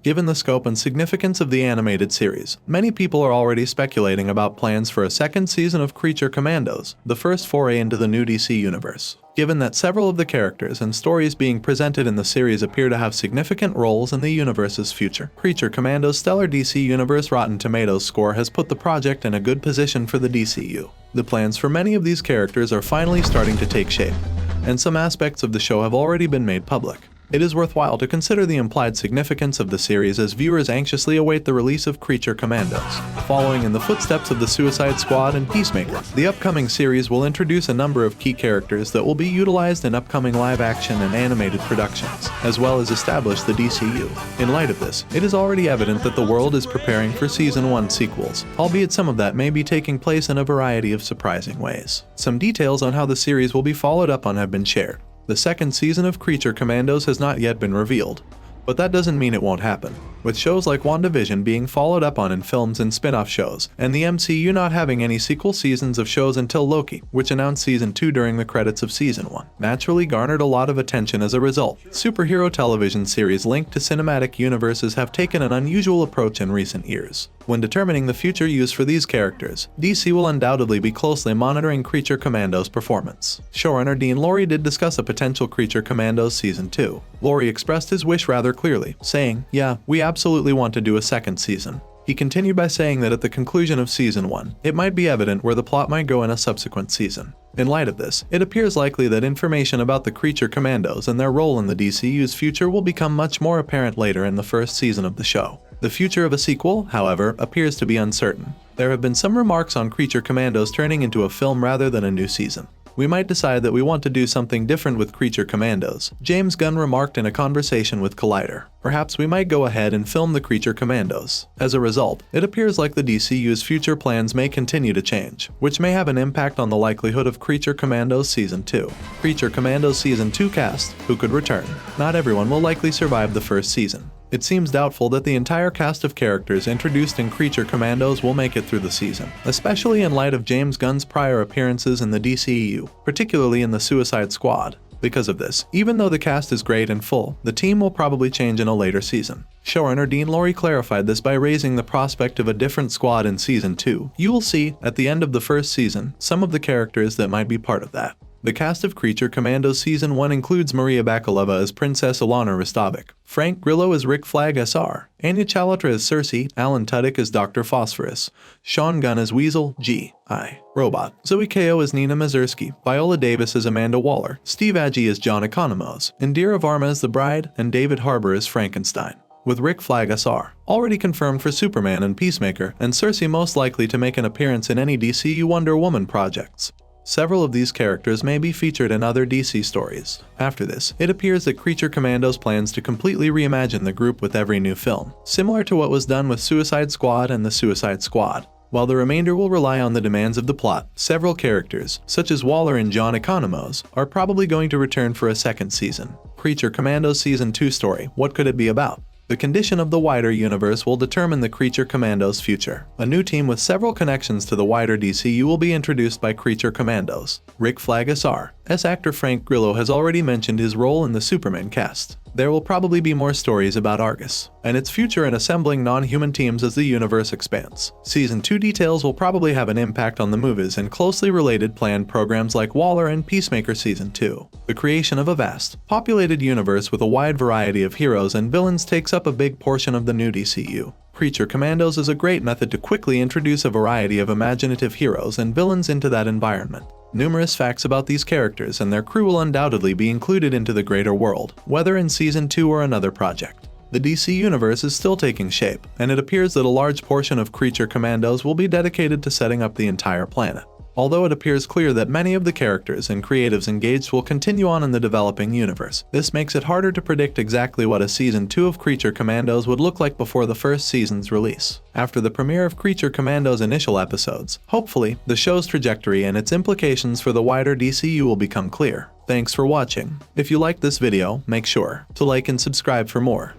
Given the scope and significance of the animated series, many people are already speculating about plans for a second season of Creature Commandos, the first foray into the new DC universe. Given that several of the characters and stories being presented in the series appear to have significant roles in the universe's future, Creature Commandos' stellar DC Universe Rotten Tomatoes score has put the project in a good position for the DCU. The plans for many of these characters are finally starting to take shape, and some aspects of the show have already been made public. It is worthwhile to consider the implied significance of the series as viewers anxiously await the release of Creature Commandos. Following in the footsteps of the Suicide Squad and Peacemaker, the upcoming series will introduce a number of key characters that will be utilized in upcoming live-action and animated productions, as well as establish the DCU. In light of this, it is already evident that the world is preparing for Season 1 sequels, albeit some of that may be taking place in a variety of surprising ways. Some details on how the series will be followed up on have been shared. The second season of Creature Commandos has not yet been revealed, but that doesn't mean it won't happen. With shows like WandaVision being followed up on in films and spin-off shows, and the MCU not having any sequel seasons of shows until Loki, which announced Season 2 during the credits of Season 1, naturally garnered a lot of attention as a result. Superhero television series linked to cinematic universes have taken an unusual approach in recent years. When determining the future use for these characters, DC will undoubtedly be closely monitoring Creature Commandos' performance. Showrunner Dean Lorey did discuss a potential Creature Commandos Season 2. Lorey expressed his wish rather clearly, saying, "Yeah, we absolutely want to do a second season." He continued by saying that at the conclusion of Season 1, it might be evident where the plot might go in a subsequent season. In light of this, it appears likely that information about the Creature Commandos and their role in the DCU's future will become much more apparent later in the first season of the show. The future of a sequel, however, appears to be uncertain. There have been some remarks on Creature Commandos turning into a film rather than a new season. "We might decide that we want to do something different with Creature Commandos," James Gunn remarked in a conversation with Collider. "Perhaps we might go ahead and film the Creature Commandos." As a result, it appears like the DCU's future plans may continue to change, which may have an impact on the likelihood of Creature Commandos Season 2. Creature Commandos Season 2 cast, who could return? Not everyone will likely survive the first season. It seems doubtful that the entire cast of characters introduced in Creature Commandos will make it through the season, especially in light of James Gunn's prior appearances in the DCEU, particularly in the Suicide Squad. Because of this, even though the cast is great and full, the team will probably change in a later season. Showrunner Dean Lorey clarified this by raising the prospect of a different squad in Season 2. You will see, at the end of the first season, some of the characters that might be part of that. The cast of Creature Commandos Season 1 includes Maria Bakalova as Princess Ilana Ristovich, Frank Grillo as Rick Flag SR, Anya Chalotra as Cersei, Alan Tudyk as Dr. Phosphorus, Sean Gunn as Weasel G.I. Robot, Zoe Kao as Nina Mazursky, Viola Davis as Amanda Waller, Steve Agee as John Economos, Indira Varma as the Bride, and David Harbour as Frankenstein. With Rick Flag SR already confirmed for Superman and Peacemaker, and Cersei most likely to make an appearance in any DCU Wonder Woman projects. Several of these characters may be featured in other DC stories. After this, it appears that Creature Commandos plans to completely reimagine the group with every new film, similar to what was done with Suicide Squad and the Suicide Squad. While the remainder will rely on the demands of the plot, several characters, such as Waller and John Economos, are probably going to return for a second season. Creature Commandos Season 2 story, what could it be about? The condition of the wider universe will determine the Creature Commandos' future. A new team with several connections to the wider DCU will be introduced by Creature Commandos. Rick Flag SR. Actor Frank Grillo has already mentioned his role in the Superman cast. There will probably be more stories about Argus and its future in assembling non-human teams as the universe expands. Season 2 details will probably have an impact on the movies and closely related planned programs like Waller and Peacemaker Season 2. The creation of a vast, populated universe with a wide variety of heroes and villains takes up a big portion of the new DCU. Creature Commandos is a great method to quickly introduce a variety of imaginative heroes and villains into that environment. Numerous facts about these characters and their crew will undoubtedly be included into the greater world, whether in Season 2 or another project. The DC Universe is still taking shape, and it appears that a large portion of Creature Commandos will be dedicated to setting up the entire planet. Although it appears clear that many of the characters and creatives engaged will continue on in the developing universe, this makes it harder to predict exactly what a Season 2 of Creature Commandos would look like before the first season's release. After the premiere of Creature Commandos' initial episodes, hopefully, the show's trajectory and its implications for the wider DCU will become clear. Thanks for watching. If you liked this video, make sure to like and subscribe for more.